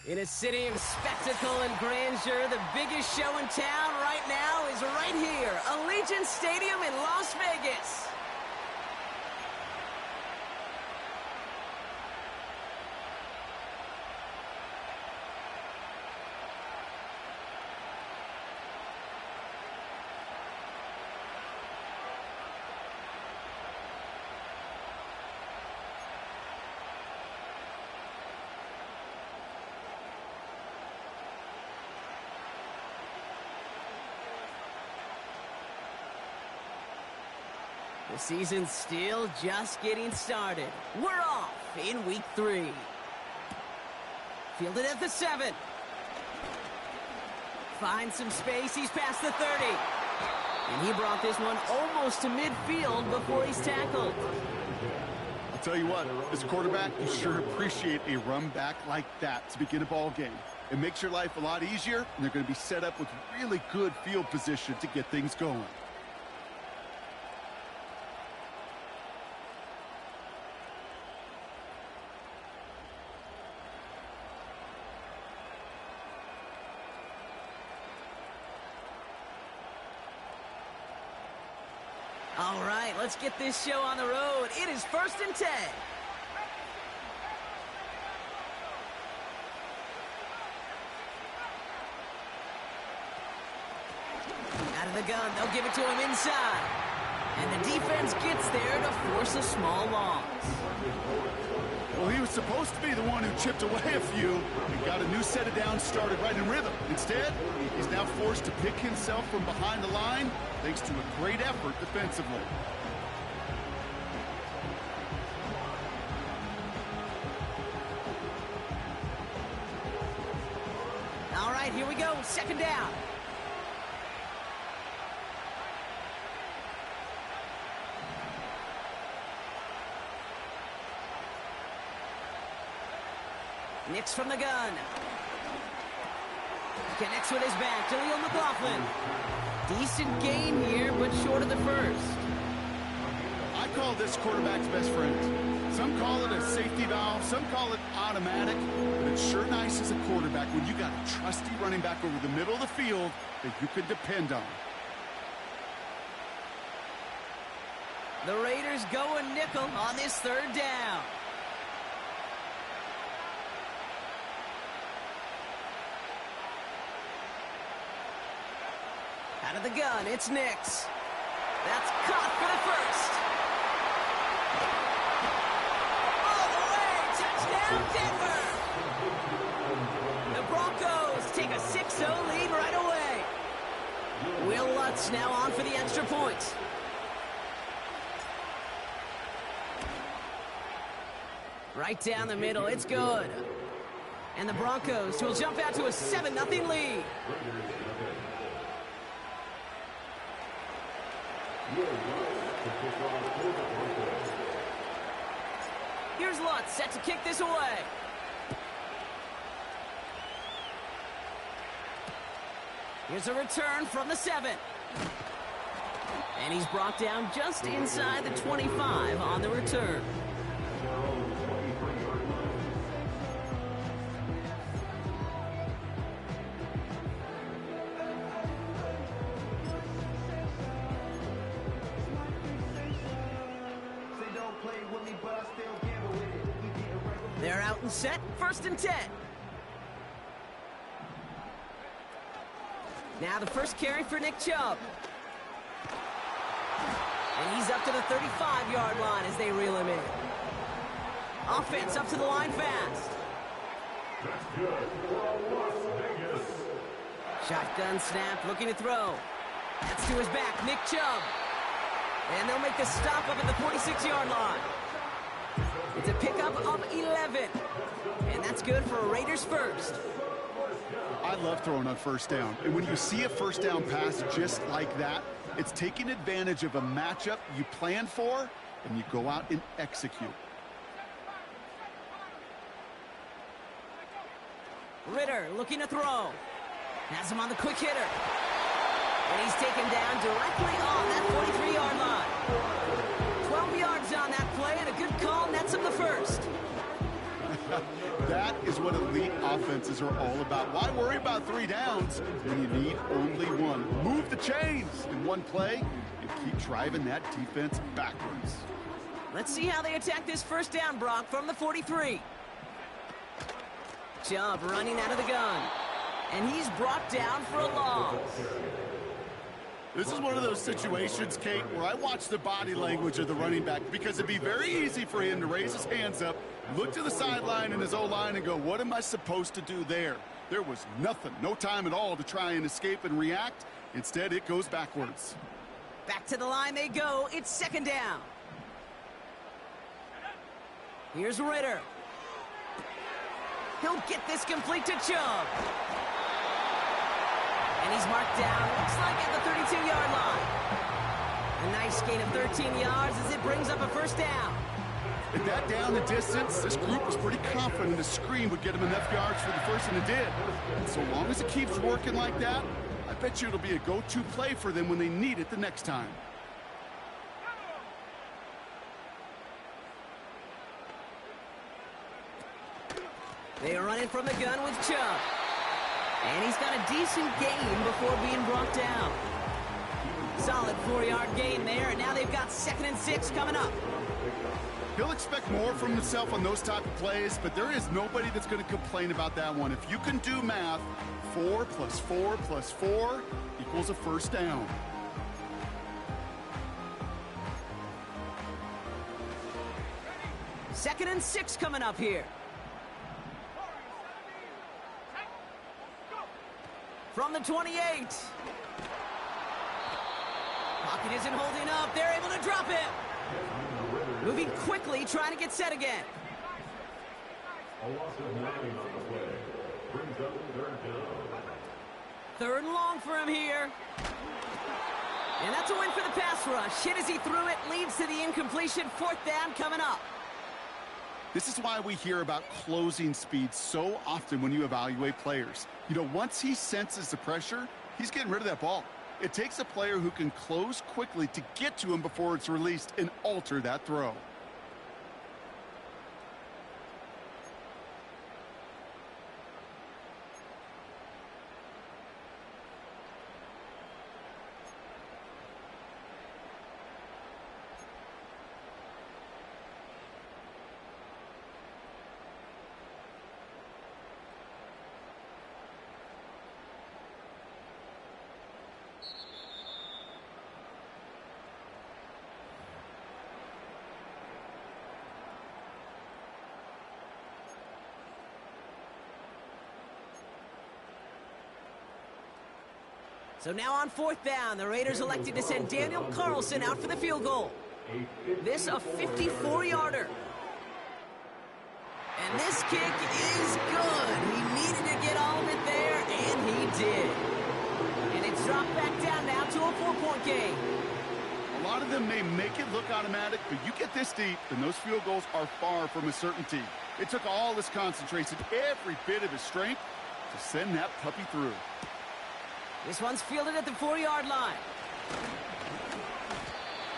In a city of spectacle and grandeur, the biggest show in town right now is right here, Allegiant Stadium in Las Vegas. The season's still just getting started. We're off in week 3. Fielded at the 7. Finds some space, he's past the 30. And he brought this one almost to midfield before he's tackled. I'll tell you what, as a quarterback, you sure appreciate a run back like that to begin a ball game. It makes your life a lot easier, and they're going to be set up with really good field position to get things going. All right, let's get this show on the road. It is 1st and 10. Out of the gun, they'll give it to him inside. And the defense gets there to force a small loss. Well, he was supposed to be the one who chipped away a few and got a new set of downs started right in rhythm. Instead, he's now forced to pick himself from behind the line thanks to a great effort defensively. All right, here we go. 2nd down. Nix from the gun. Connects with his back. Jaleel McLaughlin. Decent gain here, but short of the first. I call this quarterback's best friend. Some call it a safety valve, some call it automatic, but it's sure nice as a quarterback when you got a trusty running back over the middle of the field that you can depend on. The Raiders go a nickel on this 3rd down. Out of the gun, it's Nix. That's caught for the first. All the way, touchdown Denver! The Broncos take a 6-0 lead right away. Will Lutz now on for the extra point. Right down the middle, it's good. And the Broncos will jump out to a 7-0 lead. Here's Lutz set to kick this away. Here's a return from the 7. And he's brought down just inside the 25 on the return. They're out and set, 1st and 10. Now the first carry for Nick Chubb. And he's up to the 35-yard line as they reel him in. Offense up to the line fast. Shotgun snap, looking to throw. That's to his back, Nick Chubb. And they'll make the stop up at the 46-yard line. It's a pickup of 11. And that's good for a Raiders first. I love throwing on 1st down. And when you see a 1st down pass just like that, it's taking advantage of a matchup you plan for, and you go out and execute. Ritter looking to throw. Has him on the quick hitter. And he's taken down directly on that 43-yard line. 12 yards on that play, and a good call nets him the first. That is what elite offenses are all about. Why worry about 3 downs when you need only one? Move the chains in one play and keep driving that defense backwards. Let's see how they attack this first down, Brock, from the 43. Chubb running out of the gun. And he's brought down for a loss. This is one of those situations, Kate, where I watch the body language of the running back because it'd be very easy for him to raise his hands up, look to the sideline in his O-line and go, what am I supposed to do there? There was nothing, no time at all to try and escape and react. Instead, it goes backwards. Back to the line they go. It's second down. Here's Ritter. He'll get this complete to Chubb. And he's marked down, looks like at the 32-yard line. A nice gain of 13 yards as it brings up a first down. At that down the distance, this group was pretty confident the screen would get him enough yards for the first, and it did. And so long as it keeps working like that, I bet you it'll be a go-to play for them when they need it the next time. They are running from the gun with Chubb. And he's got a decent gain before being brought down. Solid 4-yard gain there, and now they've got 2nd and 6 coming up. He'll expect more from himself on those type of plays, but there is nobody that's going to complain about that one. If you can do math, 4 plus 4 plus 4 equals a first down. Second and 6 coming up here. From the 28. Pocket isn't holding up. They're able to drop it. Moving quickly, trying to get set again. Third and long for him here. And that's a win for the pass rush. Hit as he threw it, leads to the incompletion. 4th down coming up. This is why we hear about closing speed so often when you evaluate players. You know, once he senses the pressure, he's getting rid of that ball. It takes a player who can close quickly to get to him before it's released and alter that throw. So now on 4th down, the Raiders elected to send Daniel Carlson out for the field goal. This a 54-yarder. And this kick is good. He needed to get all of it there, and he did. And it's dropped back down now to a 4-point game. A lot of them may make it look automatic, but you get this deep, and those field goals are far from a certainty. It took all his concentration, every bit of his strength, to send that puppy through. This one's fielded at the 4-yard line.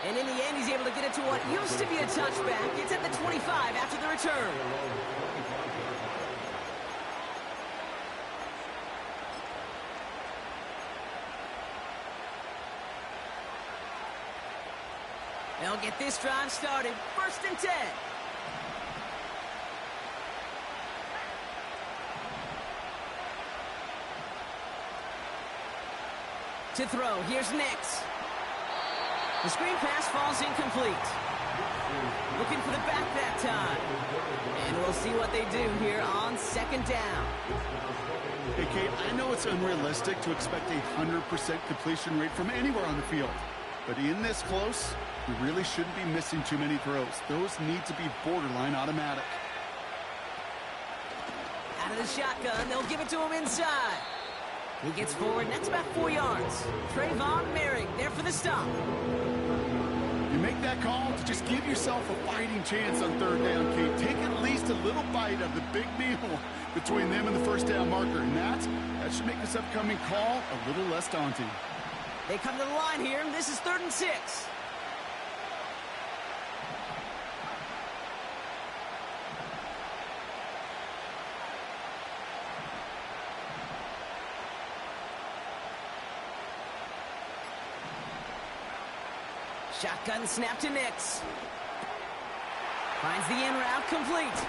And in the end, he's able to get it to what used to be a touchback. It's at the 25 after the return. They'll get this drive started. 1st and 10. To throw, here's Nix. The screen pass falls incomplete. Looking for the back that time. And we'll see what they do here on 2nd down. Hey, Kate, I know it's unrealistic to expect a 100% completion rate from anywhere on the field. But in this close, you really shouldn't be missing too many throws. Those need to be borderline automatic. Out of the shotgun, they'll give it to him inside. He gets forward, and that's about 4 yards. Trayvon Merrick there for the stop. You make that call to just give yourself a fighting chance on 3rd down, Kate. Take at least a little bite of the big meal between them and the 1st down marker. And that should make this upcoming call a little less daunting. They come to the line here, and this is 3rd and 6. Shotgun snap to Nix. Finds the in route complete.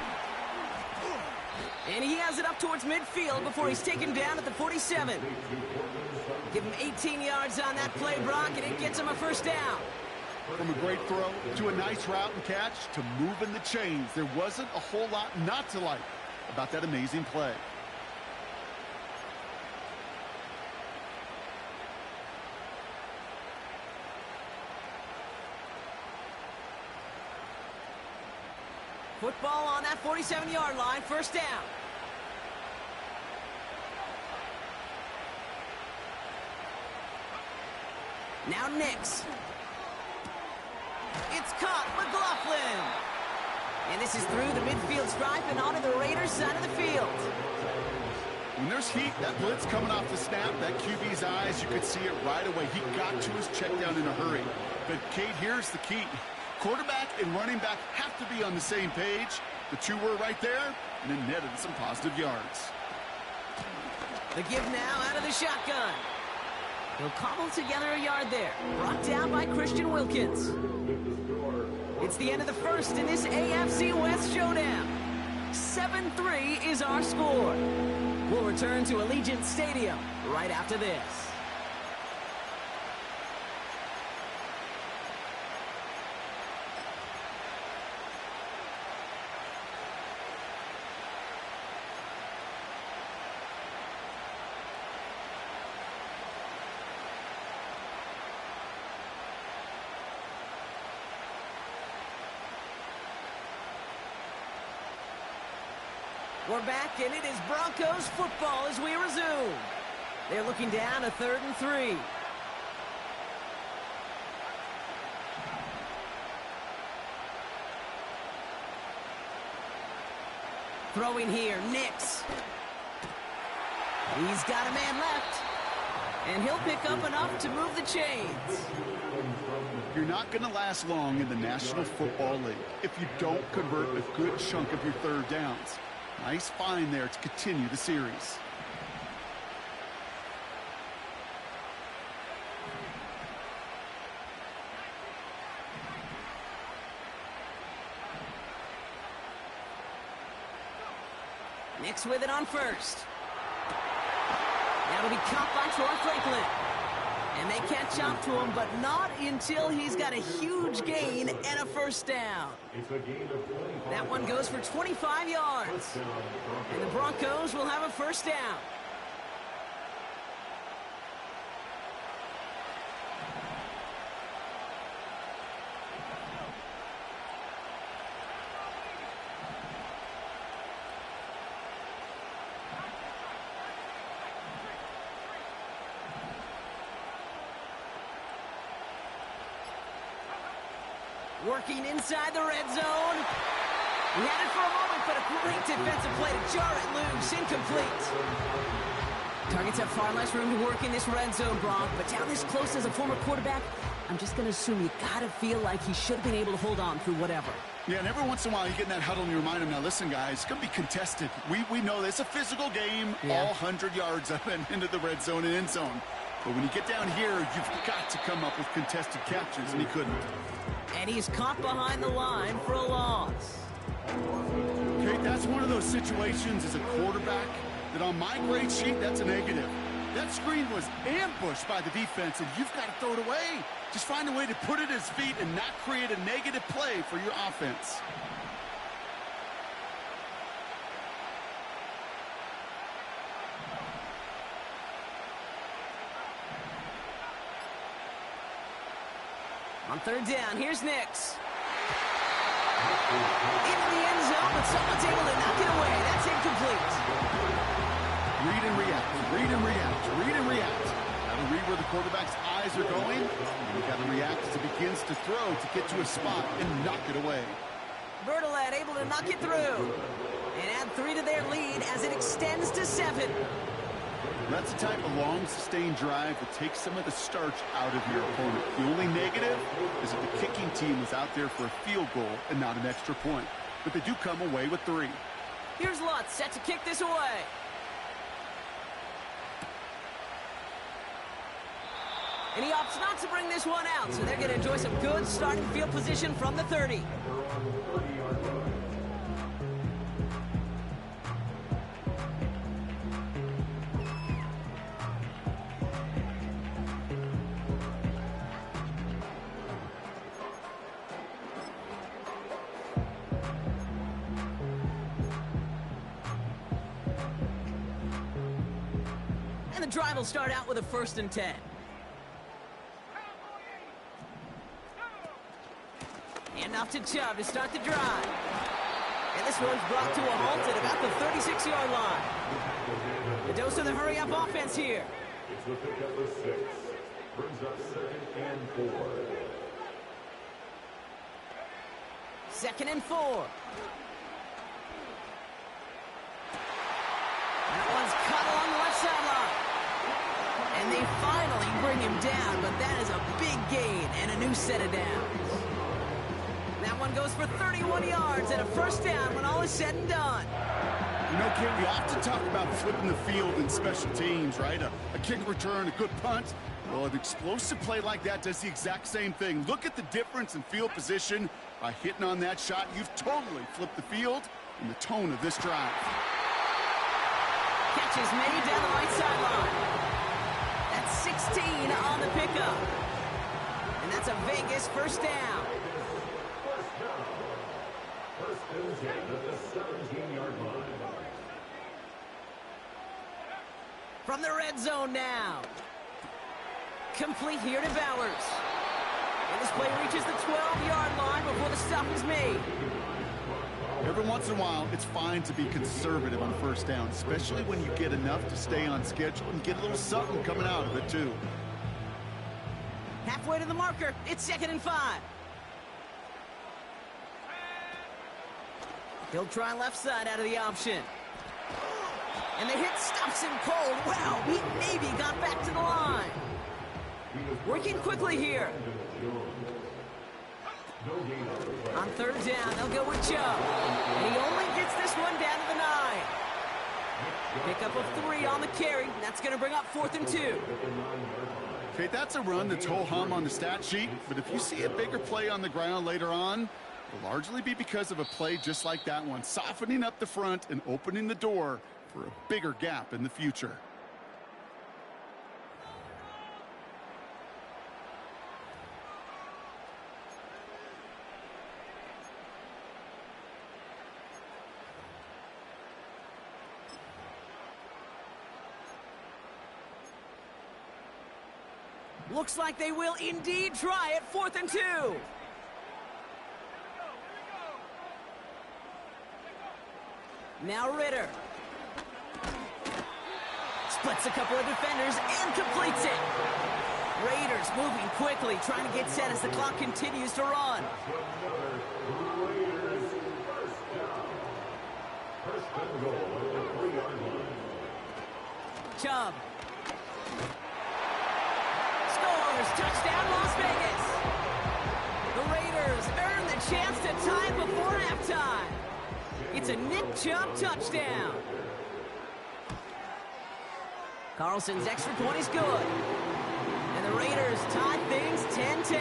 And he has it up towards midfield before he's taken down at the 47. Give him 18 yards on that play, Brock, and it gets him a first down. From a great throw to a nice route and catch to moving the chains. There wasn't a whole lot not to like about that amazing play. Football on that 47-yard line, first down. Now Nix. It's caught, McLaughlin. And this is through the midfield stripe and onto the Raiders' side of the field. When there's heat, that blitz coming off the snap, that QB's eyes, you could see it right away. He got to his check down in a hurry. But, Kate, here's the key. Quarterback and running back have to be on the same page. The two were right there, and it netted some positive yards. The give now out of the shotgun. He'll cobble together a yard there. Brought down by Christian Wilkins. It's the end of the first in this AFC West showdown. 7-3 is our score. We'll return to Allegiant Stadium right after this. We're back, and it is Broncos football as we resume. They're looking down a 3rd and 3. Throwing here, Nix. He's got a man left, and he'll pick up enough to move the chains. You're not going to last long in the National Football League if you don't convert a good chunk of your third downs. Nice find there to continue the series. Nix with it on first. That'll be caught by Troy Franklin. And they catch up to him, but not until he's got a huge gain and a first down. That one goes for 25 yards. And the Broncos will have a first down. Working inside the red zone. He had it for a moment, but a great defensive play to jar it loose. Incomplete. Targets have far less room to work in this red zone, Brock. But down this close as a former quarterback, I'm just going to assume you got to feel like he should have been able to hold on through whatever. Yeah, and every once in a while you get in that huddle and you remind him, now listen, guys, it's going to be contested. We know this. It's a physical game, all 100 yards up and into the red zone and end zone. But when you get down here, you've got to come up with contested captures, and he couldn't. And he's caught behind the line for a loss. Okay, that's one of those situations as a quarterback that on my grade sheet, that's a negative. That screen was ambushed by the defense, and you've got to throw it away. Just find a way to put it at his feet and not create a negative play for your offense. On third down, here's Nix. Into the end zone, but someone's able to knock it away. That's incomplete. Read and react, read and react, read and react. Got to read where the quarterback's eyes are going, and you got to react as he begins to throw to get to a spot and knock it away. Bertolet able to knock it through and add 3 to their lead as it extends to 7. That's the type of long, sustained drive that takes some of the starch out of your opponent. The only negative is that the kicking team was out there for a field goal and not an extra point. But they do come away with 3. Here's Lutz set to kick this away. And he opts not to bring this one out, so they're going to enjoy some good starting field position from the 30. And the drive will start out with a 1st and 10. And off to Chubb to start the drive. And this one's brought to a halt at about the 36-yard line. The dose of the hurry-up offense here. It's the pick up of 6. Brings up 2nd and 4. 2nd and 4. That one's cut along the left sideline. And they finally bring him down, but that is a big gain and a new set of downs. That one goes for 31 yards and a 1st down when all is said and done. You know, Kate, we often talk about flipping the field in special teams, right? A kick return, a good punt. Well, an explosive play like that does the exact same thing. Look at the difference in field position. By hitting on that shot, you've totally flipped the field and the tone of this drive. Catch is made down the right sideline. That's 16 on the pickup. And that's a Vegas 1st down. First and 10 at the 17-yard line. From the red zone now. Complete here to Bowers. And this play reaches the 12-yard line before the stop is made. Every once in a while, it's fine to be conservative on 1st down, especially when you get enough to stay on schedule and get a little something coming out of it, too. Halfway to the marker, it's 2nd and 5. He'll try left side out of the option. And the hit stops him cold. Wow, he maybe got back to the line. Working quickly here. On 3rd down, they'll go with Chubb. And he only gets this one down to the 9. Pickup of 3 on the carry. That's going to bring up 4th and 2. Okay, that's a run that's ho-hum on the stat sheet, but if you see a bigger play on the ground later on, it'll largely be because of a play just like that one, softening up the front and opening the door for a bigger gap in the future. Looks like they will indeed try it. 4th and 2. Now Ritter. Splits a couple of defenders and completes it. Raiders moving quickly, trying to get set as the clock continues to run. Chubb. Scores. Touchdown, Las Vegas. The Raiders earn the chance to tie it before halftime. It's a Nick Chubb touchdown. Carlson's extra point is good. And the Raiders tie things 10-10.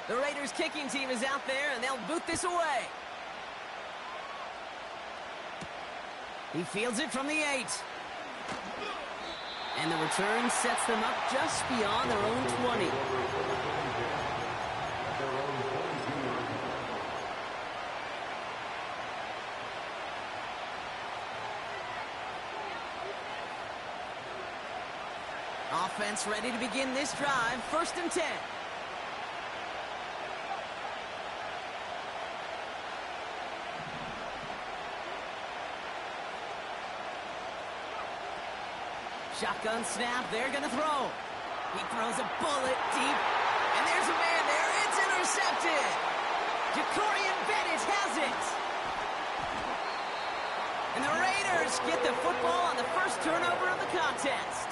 The Raiders kicking team is out there, and they'll boot this away. He fields it from the 8. And the return sets them up just beyond their own 20. Offense ready to begin this drive. 1st and 10. Shotgun snap, they're gonna throw. He throws a bullet deep, and there's a man there. It's intercepted. Jacorian Bennett has it. And the Raiders get the football on the first turnover of the contest.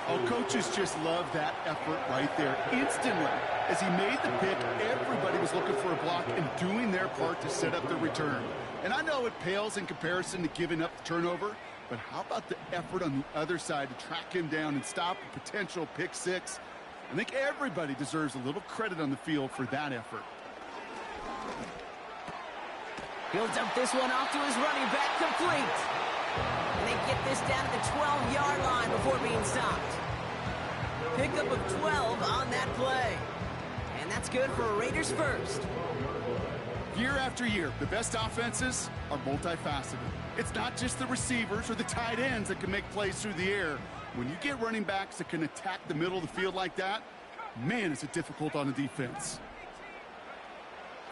Oh, coaches just love that effort right there. Instantly, as he made the pick, everybody was looking for a block and doing their part to set up the return. And I know it pales in comparison to giving up the turnover, but how about the effort on the other side to track him down and stop a potential pick six? I think everybody deserves a little credit on the field for that effort. He'll dump this one off to his running back, complete. And they get this down to the 12-yard line before being stopped. Pickup of 12 on that play. And that's good for a Raiders first. Year after year, the best offenses are multifaceted. It's not just the receivers or the tight ends that can make plays through the air. When you get running backs that can attack the middle of the field like that, man, is it difficult on the defense.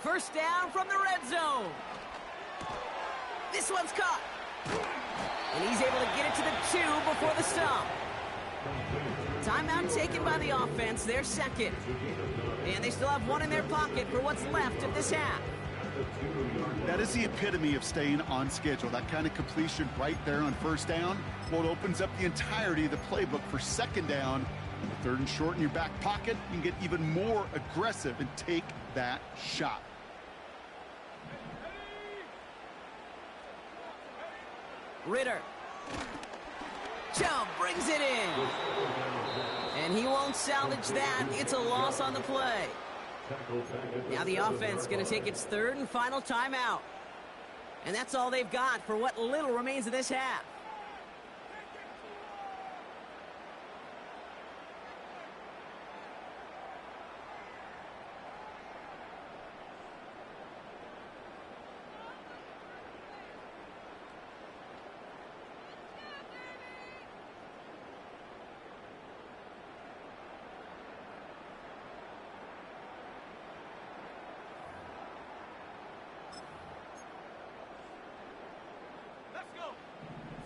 First down from the red zone. This one's caught. And he's able to get it to the 2 before the stop. Timeout taken by the offense, their second. And they still have one in their pocket for what's left of this half. That is the epitome of staying on schedule. That kind of completion right there on first down, well, it opens up the entirety of the playbook for second down. With third and short in your back pocket, you can get even more aggressive and take that shot. Ritter. Chubb brings it in. And he won't salvage that. It's a loss on the play. Now the offense going to take its third and final timeout. And that's all they've got for what little remains of this half.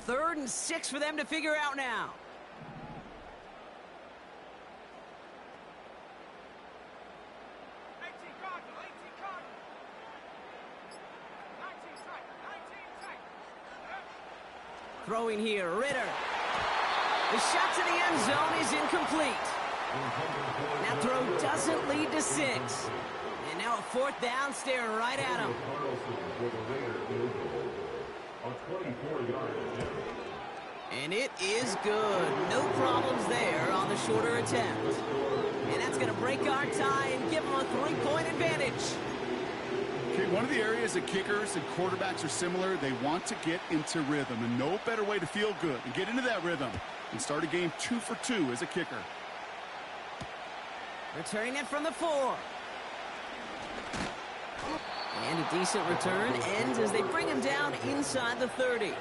Third and 6 for them to figure out now. Throwing here, Ritter. The shot to the end zone is incomplete. That throw doesn't lead to 6. And now a fourth down staring right at him. And it is good. No problems there on the shorter attempt. And that's going to break our tie and give them a 3-point advantage. Okay, one of the areas that kickers and quarterbacks are similar, they want to get into rhythm. And no better way to feel good and get into that rhythm and start a game 2 for 2 as a kicker. Returning it from the 4. And a decent return ends as they bring him down inside the 30.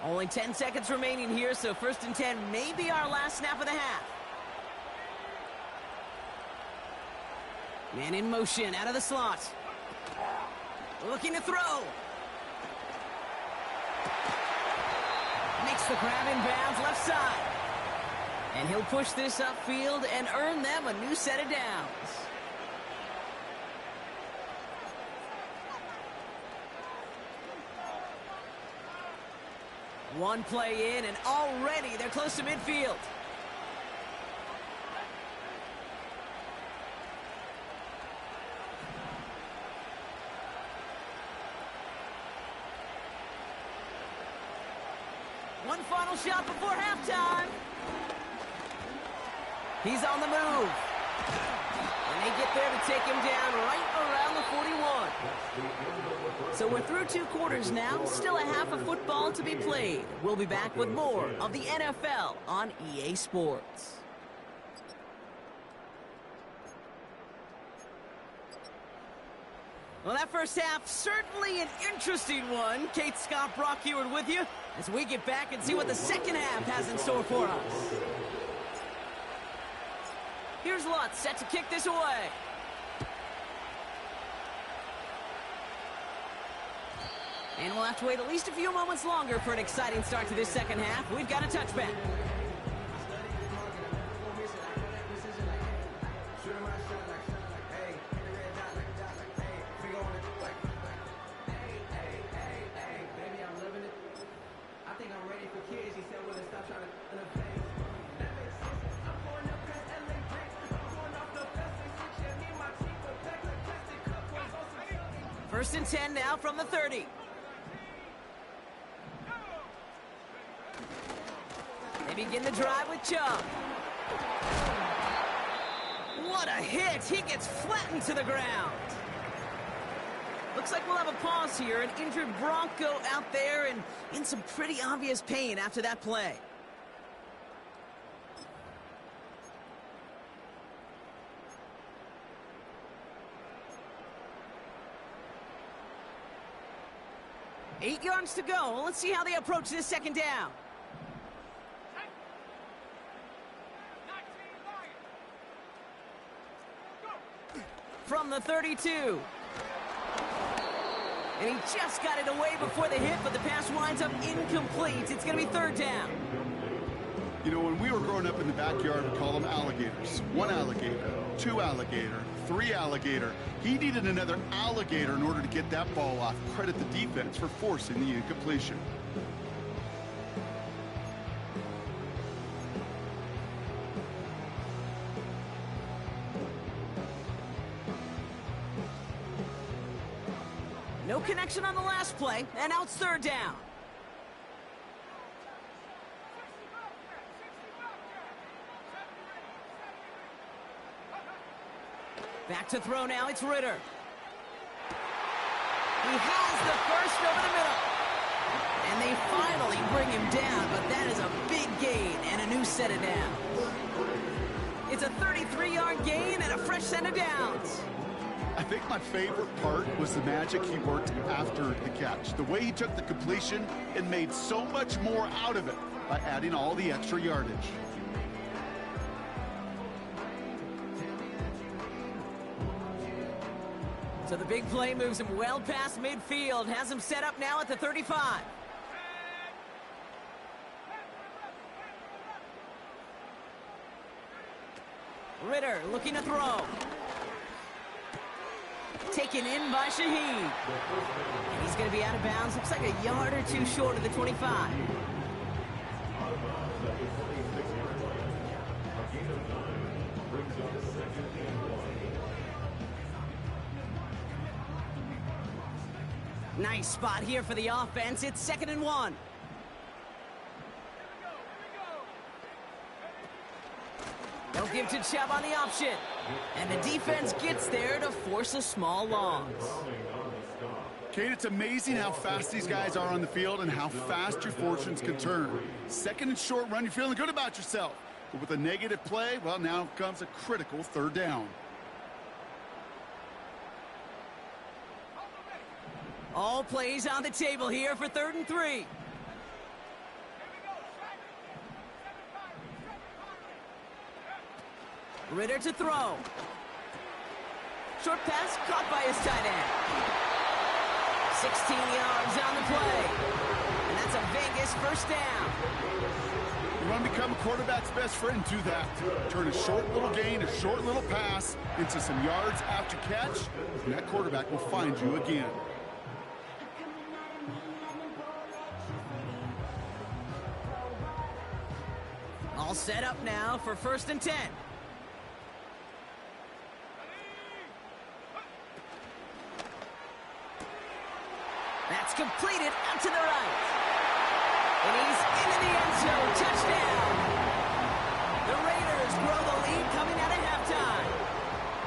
Only 10 seconds remaining here, so 1st and 10 may be our last snap of the half. Man in motion, out of the slot. Looking to throw. Makes the grab in bounds, left side. And he'll push this upfield and earn them a new set of downs. One play in, and already they're close to midfield. One final shot before halftime. He's on the move. And they get there to take him down right around the 41. So we're through 2 quarters now. Still a half of football to be played. We'll be back with more of the NFL on EA Sports. Well, that first half, certainly an interesting one. Kate Scott, Brock Heward with you as we get back and see what the second half has in store for us. Here's Lutz set to kick this away. And we'll have to wait at least a few moments longer for an exciting start to this second half. We've got a touchback. First and 10 now from the 30. They begin the drive with Chubb. What a hit! He gets flattened to the ground. Looks like we'll have a pause here. An injured Bronco out there and in some pretty obvious pain after that play. Eight yards to go. Let's see how they approach this second down. From the 32. And he just got it away before the hit, but the pass winds up incomplete. It's going to be third down. You know, when we were growing up in the backyard, we call them alligators. One alligator, two alligator, three alligator. He needed another alligator in order to get that ball off. Credit the defense for forcing the incompletion. No connection on the last play, and now it's third down. Back to throw now, it's Ritter. He has the first over the middle. And they finally bring him down, but that is a big gain and a new set of downs. It's a 33-yard gain and a fresh set of downs. I think my favorite part was the magic he worked after the catch. The way he took the completion and made so much more out of it by adding all the extra yardage. So the big play moves him well past midfield, has him set up now at the 35. Ritter looking to throw. Taken in by Shaheed. And he's going to be out of bounds. Looks like a yard or two short of the 25. Nice spot here for the offense. It's 2nd and 1. They'll give to Chubb on the option. And the defense gets there to force a small loss. Kate, it's amazing how fast these guys are on the field and how fast your fortunes can turn. 2nd and short run, you're feeling good about yourself. But with a negative play, well, now comes a critical third down. All plays on the table here for 3rd and 3. Ritter to throw. Short pass caught by his tight end. 16 yards on the play. And that's a Vegas first down. You want to become a quarterback's best friend, do that. Turn a short little gain, a short little pass into some yards after catch, and that quarterback will find you again. All set up now for 1st and 10. That's completed out to the right. And he's into the end zone. Touchdown. The Raiders grow the lead coming out of halftime.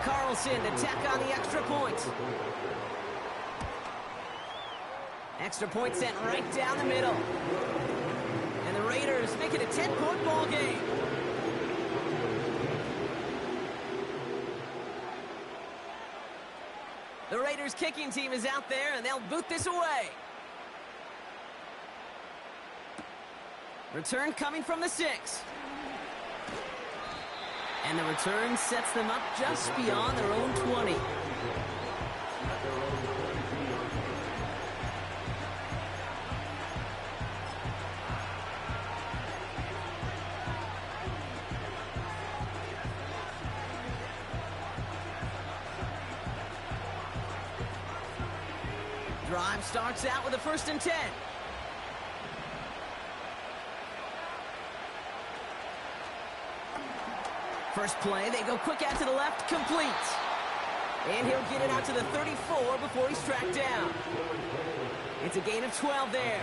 Carlson to tack on the extra point. Extra point sent right down the middle. And the Raiders make it a 10-point ball game. The Raiders kicking team is out there, and they'll boot this away. Return coming from the 6. And the return sets them up just beyond their own 20. Drive starts out with a 1st and 10. First play, they go quick out to the left, complete. And he'll get it out to the 34 before he's tracked down. It's a gain of 12 there.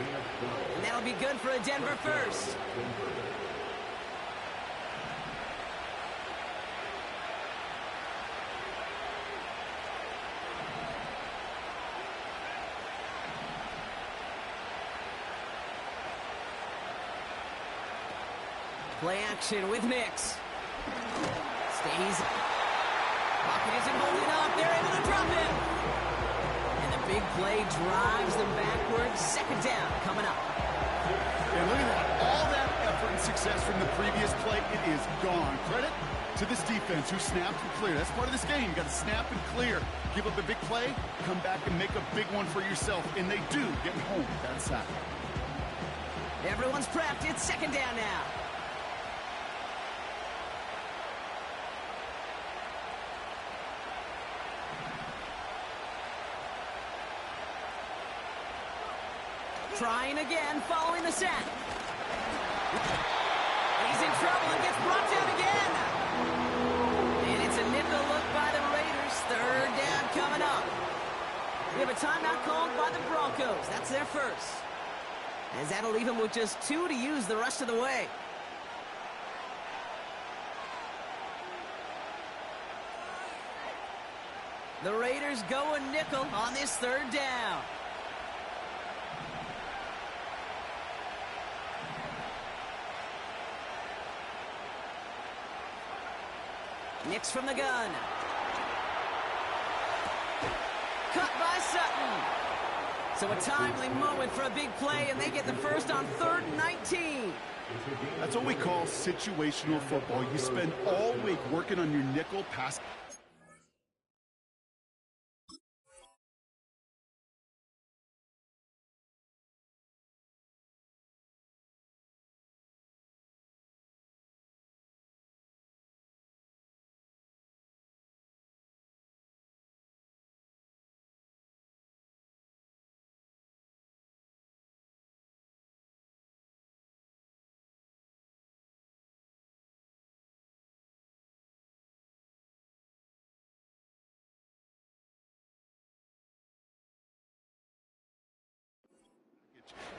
And that'll be good for a Denver first. Play action with Nix. Stays. Pocket isn't holding up. They're able to drop him. And the big play drives them backwards. 2nd down coming up. And look at that. All that effort and success from the previous play, it is gone. Credit to this defense who snapped and cleared. That's part of this game. You got to snap and clear. Give up a big play, come back and make a big one for yourself. And they do get home with that sack. Everyone's prepped. It's 2nd down now. Trying again, following the sack. He's in trouble and gets brought down again. And it's a nickel look by the Raiders. 3rd down coming up. We have a timeout called by the Broncos. That's their first. As that'll leave them with just 2 to use the rest of the way. The Raiders go a nickel on this 3rd down. Nix from the gun. Cut by Sutton. So a timely moment for a big play, and they get the first on 3rd and 19. That's what we call situational football. You spend all week working on your nickel pass.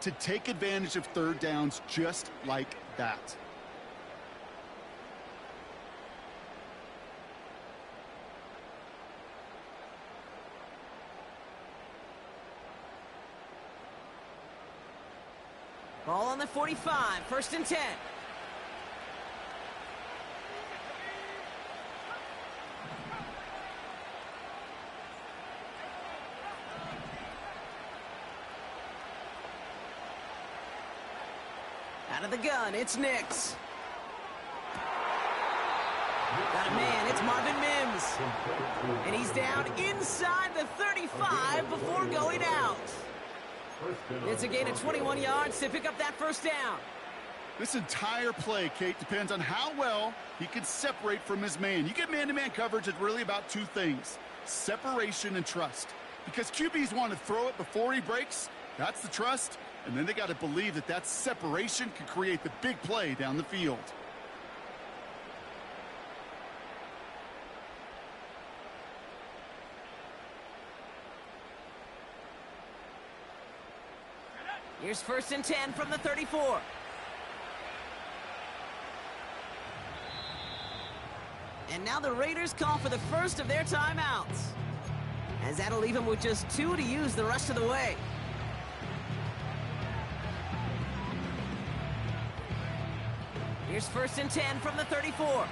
To take advantage of 3rd downs just like that. Ball on the 45, 1st and 10. Out of the gun, it's Nix. Got a man, it's Marvin Mims. And he's down inside the 35 before going out. It's a gain of 21 yards to pick up that 1st down. This entire play, Kate, depends on how well he can separate from his man. You get man-to-man coverage, it's really about 2 things: separation and trust. Because QBs want to throw it before he breaks. That's the trust. And then they got to believe that that separation can create the big play down the field. Here's 1st and 10 from the 34. And now the Raiders call for the first of their timeouts. As that'll leave them with just 2 to use the rest of the way. Here's 1st and 10 from the 34.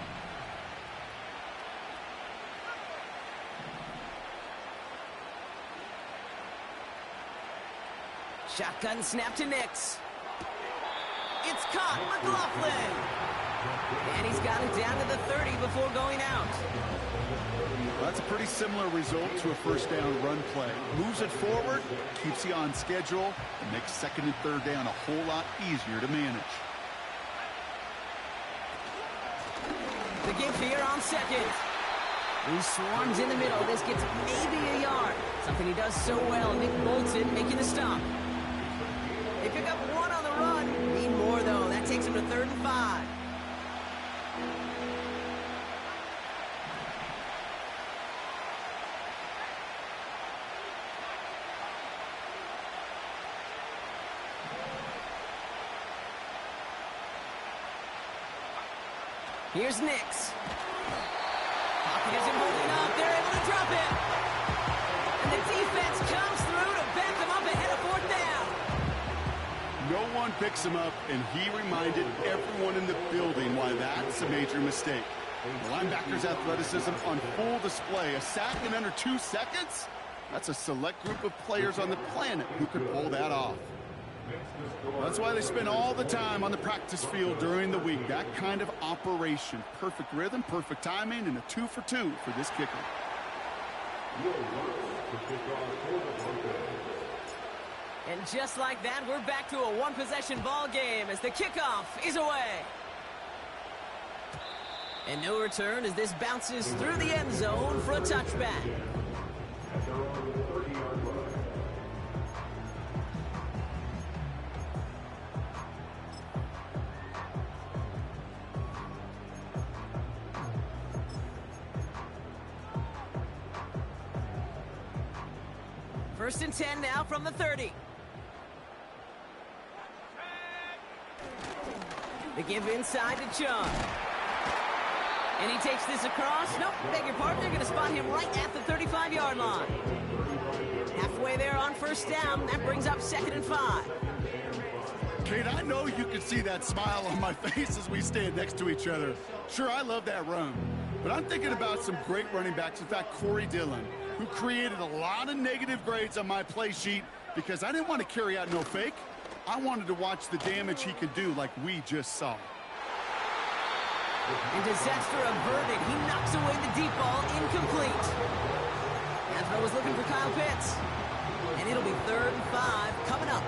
Shotgun snap to Nix. It's caught, McLaughlin. And he's got it down to the 30 before going out. Well, that's a pretty similar result to a 1st down run play. Moves it forward, keeps you on schedule, and makes 2nd and 3rd down a whole lot easier to manage. The give here on 2nd. He swarms in the middle. This gets maybe a yard. Something he does so well. Nick Bolton making the stop. They pick up one on the run. Need more, though. That takes him to 3rd and 5. Here's Nix. Pocket isn't holding up. They're able to drop it. And the defense comes through to back them up ahead of 4th down. No one picks him up, and he reminded everyone in the building why that's a major mistake. The linebacker's athleticism on full display. A sack in under 2 seconds? That's a select group of players on the planet who could pull that off. That's why they spend all the time on the practice field during the week. That kind of operation. Perfect rhythm, perfect timing, and a 2 for 2 for this kicker. And just like that, we're back to a one-possession ball game as the kickoff is away. And no return as this bounces through the end zone for a touchback. First and 10 now from the 30. They give inside to Chung. And he takes this across. Nope, beg your pardon. They're going to spot him right at the 35-yard line. Halfway there on 1st down. That brings up 2nd and 5. Kate, I know you can see that smile on my face as we stand next to each other. Sure, I love that run. But I'm thinking about some great running backs. In fact, Corey Dillon, who created a lot of negative grades on my play sheet because I didn't want to carry out no fake. I wanted to watch the damage he could do like we just saw. And disaster averted. He knocks away the deep ball, incomplete. That throw was looking for Kyle Pitts. And it'll be 3rd and 5 coming up.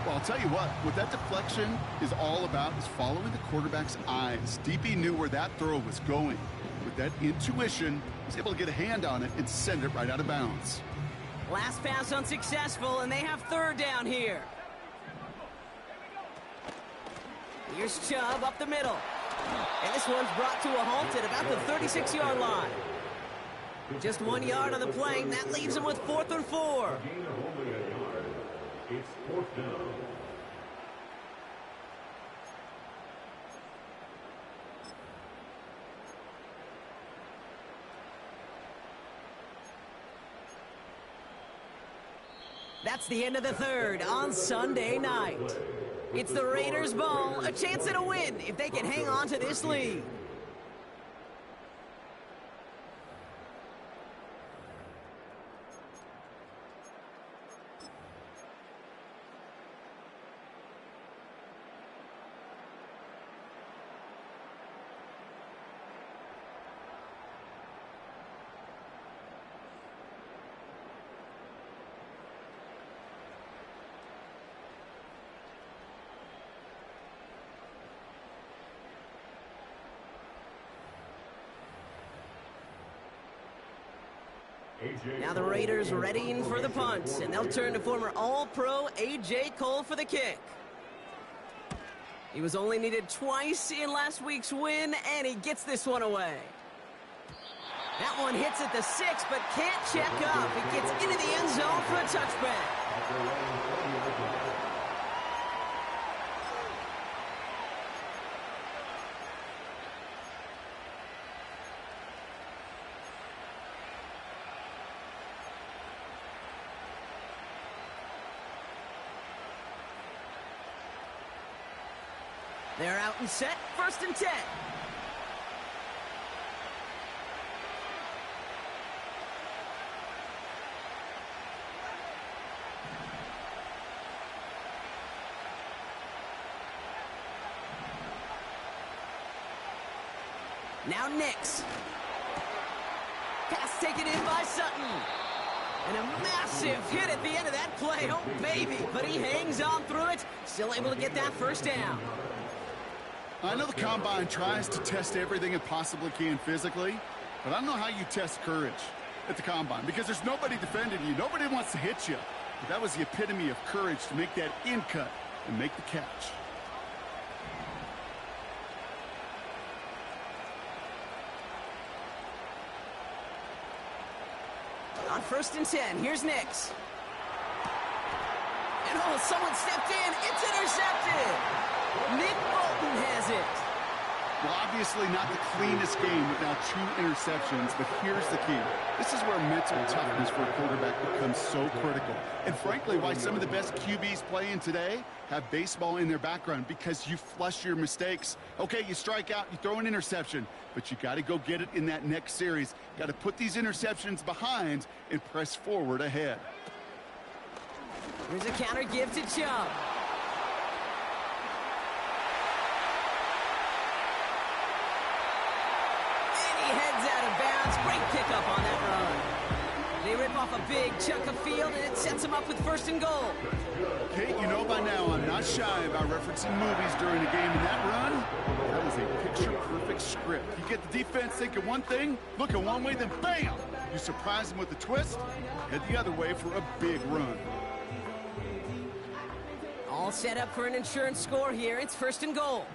Well, I'll tell you what that deflection is all about is following the quarterback's eyes. DB knew where that throw was going. With that intuition, he was able to get a hand on it and send it right out of bounds. Last pass unsuccessful, and they have 3rd down here. Here's Chubb up the middle. And this one's brought to a halt at about the 36-yard line. Just 1 yard on the play, and that leaves him with 4th and 4. It's 4th down. That's the end of the 3rd on Sunday night. It's the Raiders' ball, a chance at a win if they can hang on to this lead. Now the Raiders readying for the punt, and they'll turn to former All-Pro A.J. Cole for the kick. He was only needed twice in last week's win, and he gets this one away. That one hits at the 6, but can't check up. It gets into the end zone for a touchback. They're out and set, 1st and 10. Now Nix. Pass taken in by Sutton. And a massive hit at the end of that play. Oh, baby. But he hangs on through it. Still able to get that 1st down. I know the Combine tries to test everything it possibly can physically, But I don't know how you test courage at the combine because there's nobody defending you. Nobody wants to hit you. But that was the epitome of courage to make that in cut and make the catch. On 1st and 10, here's Nix. And oh, someone stepped in. It's intercepted. Nick Bolton has it. Well, obviously not the cleanest game with now 2 interceptions, but here's the key. This is where mental toughness for a quarterback becomes so critical. And frankly, why some of the best QBs playing today have baseball in their background, because you flush your mistakes. Okay, you strike out, you throw an interception, but you got to go get it in that next series. Got to put these interceptions behind and press forward ahead. Here's a counter give to Chubb. Heads out of bounds. Great pickup on that run. They rip off a big chunk of field, and it sets them up with 1st and goal. Kate, you know by now I'm not shy about referencing movies during a game, and that run, that was a picture-perfect script. You get the defense thinking one thing, looking one way, then bam! You surprise them with a twist, head the other way for a big run. All set up for an insurance score here. It's 1st and goal.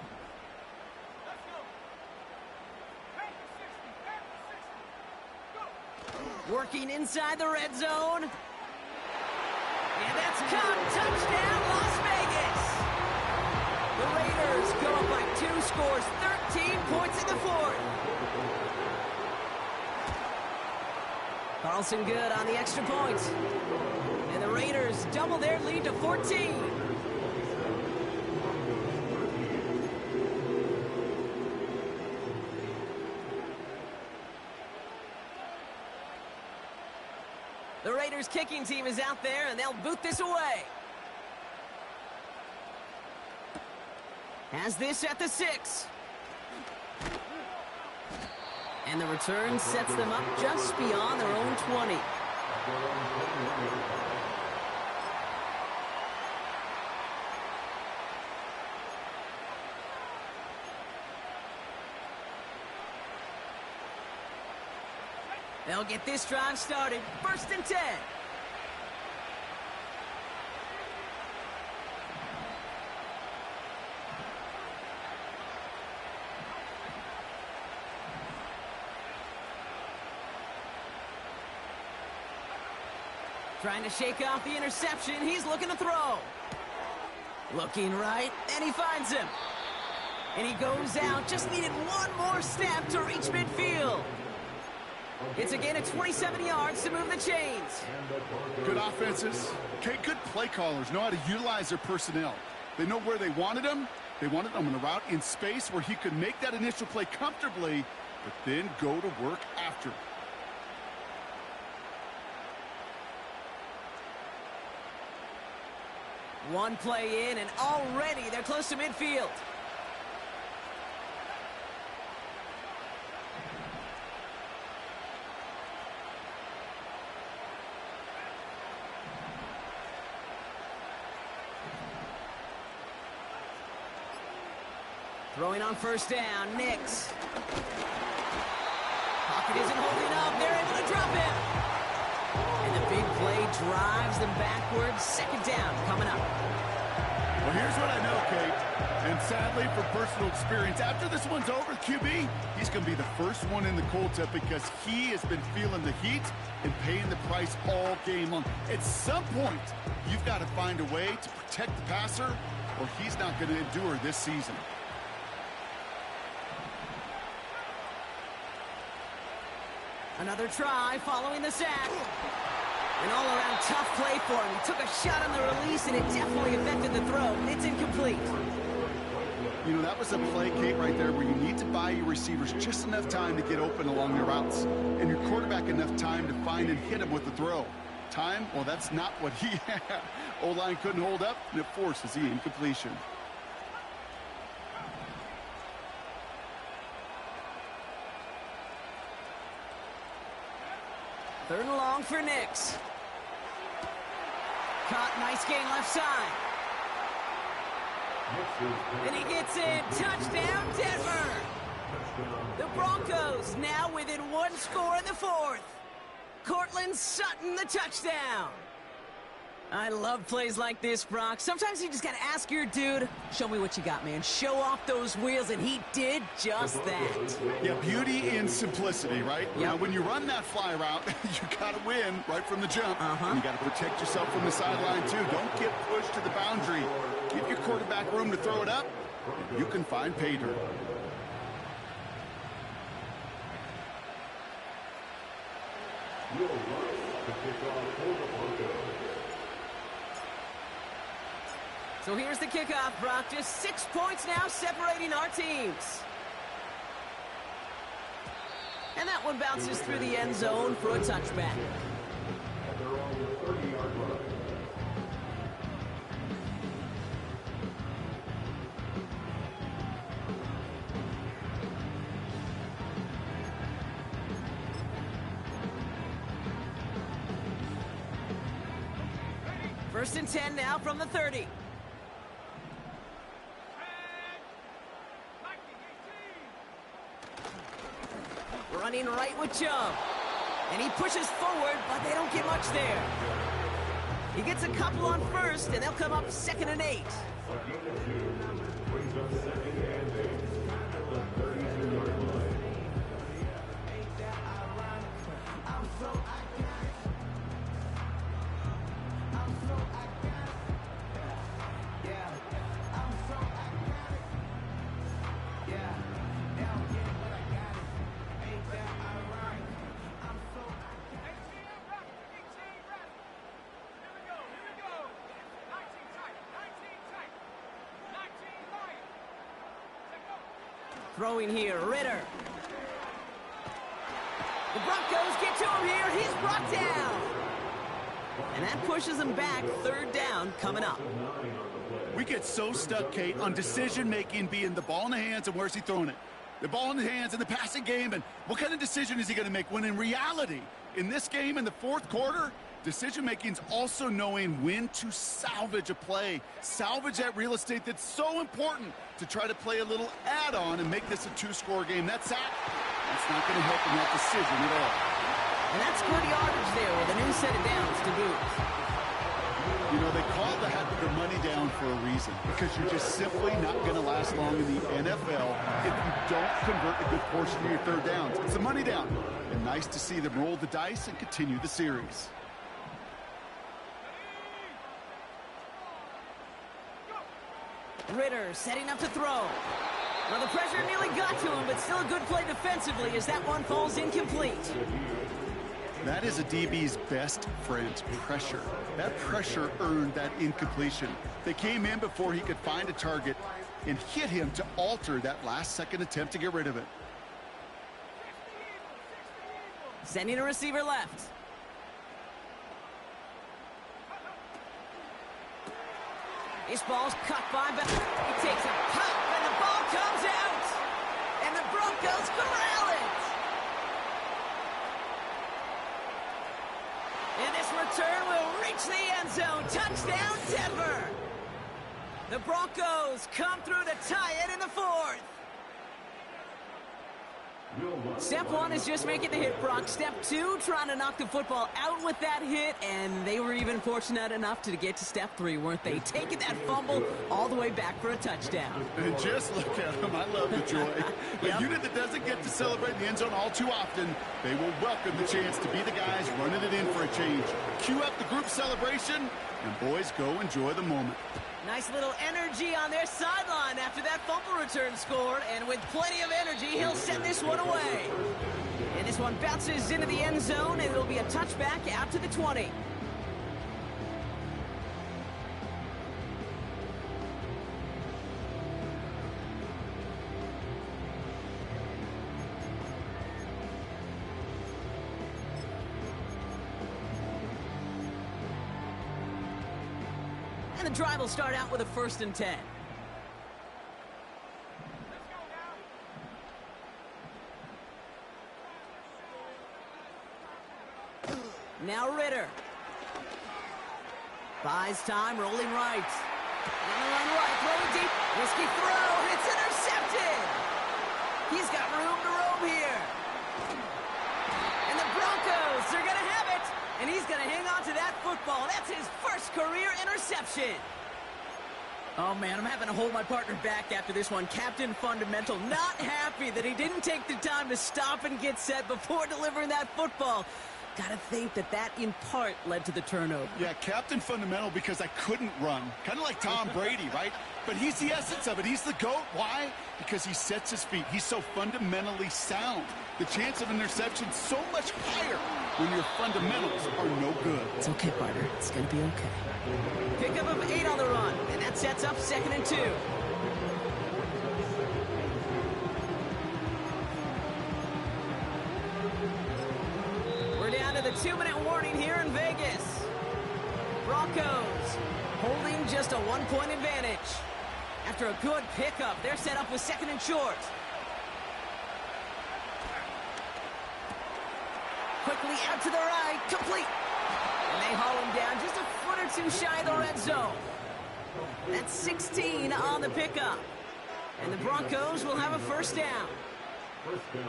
Working inside the red zone. And that's caught. Touchdown, Las Vegas. The Raiders go up by 2 scores, 13 points in the 4th. Carlson good on the extra point. And the Raiders double their lead to 14. The Raiders kicking team is out there, and they'll boot this away. Has this at the 6. And the return sets them up just beyond their own 20. They'll get this drive started. 1st and 10. Trying to shake off the interception. He's looking to throw. Looking right, and he finds him. And he goes out. Just needed one more step to reach midfield. It's a gain of 27 yards to move the chains. Good offenses. Okay, good play callers know how to utilize their personnel. They know where they wanted him. They wanted him on a route in space where he could make that initial play comfortably, but then go to work after. One play in, and already they're close to midfield. Throwing on 1st down, Nix. Pocket isn't holding up. They're able to drop him. And the big play drives them backwards. 2nd down coming up. Well, here's what I know, Kate. And sadly, from personal experience, after this one's over, QB, he's going to be the first one in the cold tub because he has been feeling the heat and paying the price all game long. At some point, you've got to find a way to protect the passer, or he's not going to endure this season. Another try following the sack. An all-around tough play for him. He took a shot on the release, and it definitely affected the throw. It's incomplete. You know, that was a play, Kate, right there where you need to buy your receivers just enough time to get open along their routes, and your quarterback enough time to find and hit him with the throw. Time? Well, that's not what he had. O-line couldn't hold up, and it forces the incompletion. Third and long for Nix. Caught, nice gain left side. And he gets it. Touchdown, Denver. The Broncos now within one score in the fourth. Cortland Sutton, the touchdown. I love plays like this, Brock. Sometimes you just got to ask your dude, show me what you got, man. Show off those wheels, and he did just that. Yeah, beauty in simplicity, right? Yep. Now, when you run that fly route, you got to win right from the jump. Uh-huh. You got to protect yourself from the sideline, too. Don't get pushed to the boundary. Give your quarterback room to throw it up, and you can find pay dirt. So here's the kickoff, Brock. Just 6 points now separating our teams. And that one bounces through the end zone for a touchback. They're on the 30-yard line. First and 10 now from the 30. Running right with Chubb. And he pushes forward, but they don't get much there. He gets a couple on first, and they'll come up 2nd and 8. Brings up 2nd and 8 at the 32-yard line. Throwing here, Ritter. The Broncos get to him here. He's brought down. And that pushes him back. 3rd down coming up. We get so stuck, Kate, on decision-making being the ball in the hands and where's he throwing it. The ball in the hands in the passing game, and what kind of decision is he going to make? When in reality, in this game, in the 4th quarter, decision-making is also knowing when to salvage a play. Salvage that real estate that's so important to try to play a little add-on and make this a 2-score game. That sack, that's not going to help in that decision at all. And that's good yardage there with a new set of downs to boot. You know, they call the money down for a reason, because you're just simply not going to last long in the NFL if you don't convert a good portion of your 3rd downs. It's the money down. And nice to see them roll the dice and continue the series. Ritter setting up to throw. Well, the pressure nearly got to him, but still a good play defensively as that one falls incomplete. That is a DB's best friend, pressure. That pressure earned that incompletion. They came in before he could find a target and hit him to alter that last-second attempt to get rid of it. Sending a receiver left. This ball's cut by, but he takes a pop, and the ball comes out. And the Broncos corral it. And this return will reach the end zone. Touchdown, Denver. The Broncos come through to tie it in the 4th. Step 1 is just making the hit, Brock. Step 2, trying to knock the football out with that hit, and they were even fortunate enough to get to step 3, weren't they? Taking that fumble all the way back for a touchdown. And just look at them. I love the joy. Yep. A unit that doesn't get to celebrate in the end zone all too often, they will welcome the chance to be the guys running it in for a change. Cue up the group celebration, and boys, go enjoy the moment. Nice little energy on their sideline after that fumble return scored, and with plenty of energy, he'll send this one away. And this one bounces into the end zone, and it'll be a touchback out to the 20. And the drive will start out with a 1st and 10. Now Ritter. Buys time, rolling right. And run right, throwing deep. Risky throw, and it's intercepted. He's got room to roam here. And the Broncos are going to have it. And he's going to hang on to that football. That's his first career interception. Oh, man, I'm having to hold my partner back after this one. Captain Fundamental not happy that he didn't take the time to stop and get set before delivering that football. Gotta think that in part led to the turnover. Yeah, Captain Fundamental because I couldn't run. Kind of like Tom Brady, right? But he's the essence of it. He's the GOAT. Why? Because he sets his feet. He's so fundamentally sound. The chance of interception so much higher when your fundamentals are no good. It's okay, partner. It's gonna be okay. Pickup of 8 on the run, and that sets up 2nd and 2. We're down to the 2-minute warning here in Vegas. Broncos holding just a 1-point advantage. After a good pickup, they're set up with 2nd and short. Quickly out to the right, complete. And they haul him down just a foot or two shy of the red zone. That's 16 on the pickup. And the Broncos will have a first down.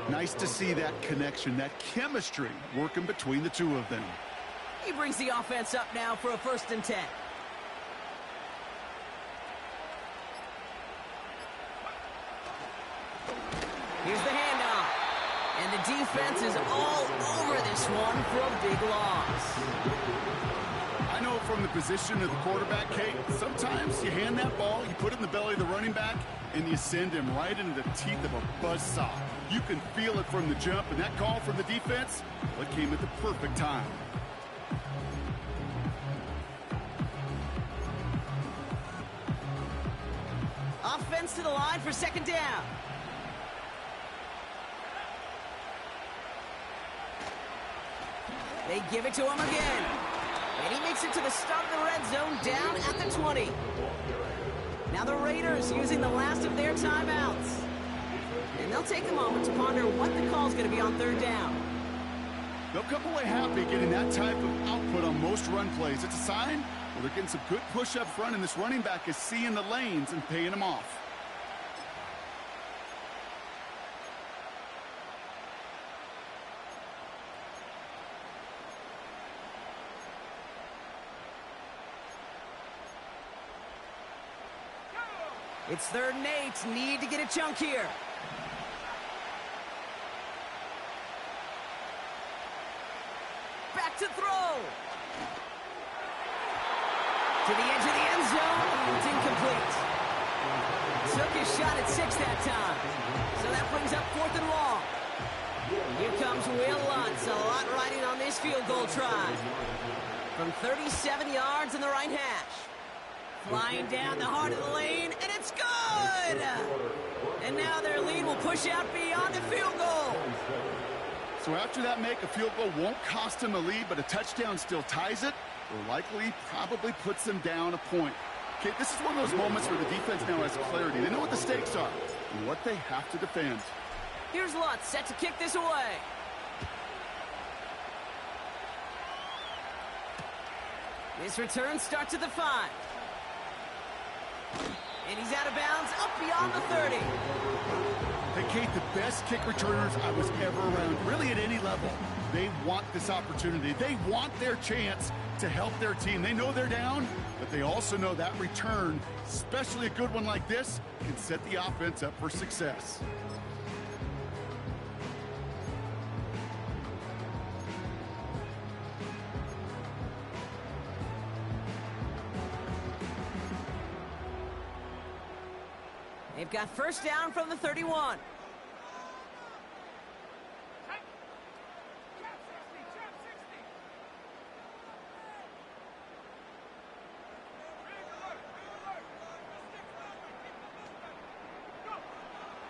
Nice to see that connection, that chemistry working between the two of them. He brings the offense up now for a 1st and 10. Here's the handoff. And the defense is all over this one for a big loss. I know from the position of the quarterback, Kate, sometimes you hand that ball, you put it in the belly of the running back, and you send him right into the teeth of a buzzsaw. You can feel it from the jump, and that call from the defense, well, it came at the perfect time. Offense to the line for 2nd down. They give it to him again. And he makes it to the start of the red zone down at the 20. Now the Raiders using the last of their timeouts. And they'll take a moment to ponder what the call's going to be on 3rd down. They'll come away happy getting that type of output on most run plays. It's a sign where they're getting some good push up front, and this running back is seeing the lanes and paying them off. It's 3rd and 8. Need to get a chunk here. Back to throw. To the edge of the end zone. It's incomplete. Took his shot at 6 that time. So that brings up 4th and long. Here comes Will Lutz. A lot riding on this field goal try. From 37 yards in the right hash. Flying down the heart of the lane, and it's good! And now their lead will push out beyond the field goal. So after that make, a field goal won't cost them a lead, but a touchdown still ties it, or likely probably puts them down a point. Okay, this is one of those moments where the defense now has clarity. They know what the stakes are and what they have to defend. Here's Lutz set to kick this away. This return starts at the 5. And he's out of bounds, up beyond the 30. Hey, Kate, the best kick returners I was ever around, really at any level, they want this opportunity. They want their chance to help their team. They know they're down, but they also know that return, especially a good one like this, can set the offense up for success. They've got first down from the 31.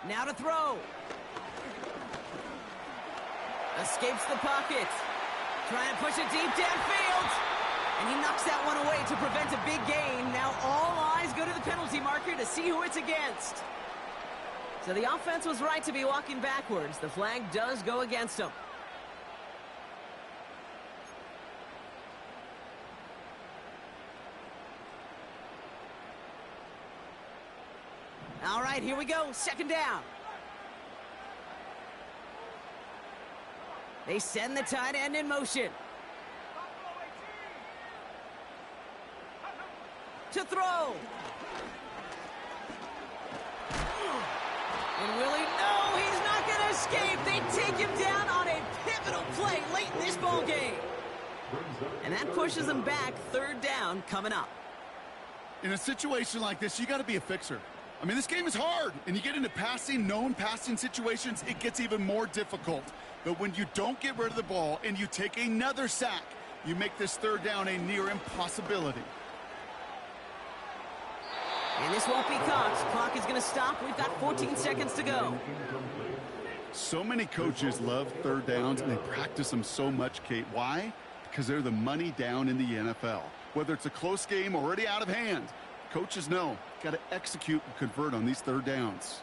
Now to throw. Escapes the pocket. Trying to push it deep downfield. And he knocks that one away to prevent a big gain. Now all eyes go to the penalty marker to see who it's against. So the offense was right to be walking backwards. The flag does go against them. All right, here we go. Second down. They send the tight end in motion. To throw. And will he? No, he's not going to escape. They take him down on a pivotal play late in this ball game. And that pushes them back. Third down coming up. In a situation like this, you got to be a fixer. I mean, this game is hard, and you get into known passing situations, it gets even more difficult. But when you don't get rid of the ball and you take another sack, you make this third down a near impossibility. And this won't be caught. Clock is going to stop. We've got 14 seconds to go. So many coaches love third downs, and they practice them so much, Kate. Why? Because they're the money down in the NFL. Whether it's a close game already out of hand, coaches know, got to execute and convert on these third downs.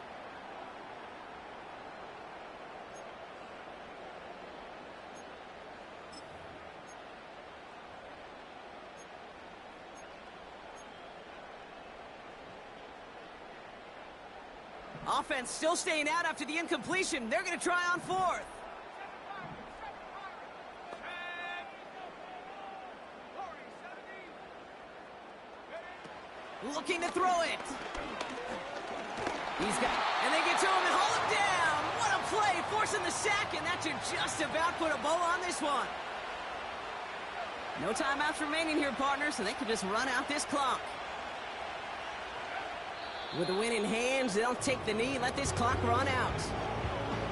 Offense still staying out after the incompletion. They're going to try on fourth. Looking to throw it. He's got, and they get to him and haul him down. What a play, forcing the sack, and that should just about put a bow on this one. No timeouts remaining here, partners, so they can just run out this clock. With the win in hands, they'll take the knee and let this clock run out.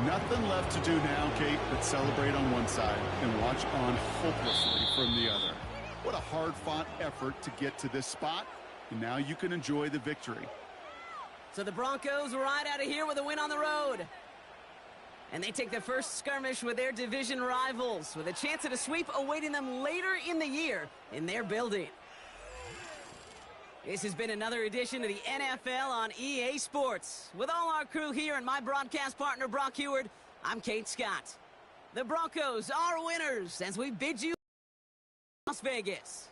Nothing left to do now, Kate, but celebrate on one side and watch on hopelessly from the other. What a hard-fought effort to get to this spot, and now you can enjoy the victory. So the Broncos ride out of here with a win on the road. And they take the first skirmish with their division rivals, with a chance at a sweep awaiting them later in the year in their building. This has been another edition of the NFL on EA Sports. With all our crew here and my broadcast partner, Brock Heward, I'm Kate Scott. The Broncos are winners as we bid you Las Vegas.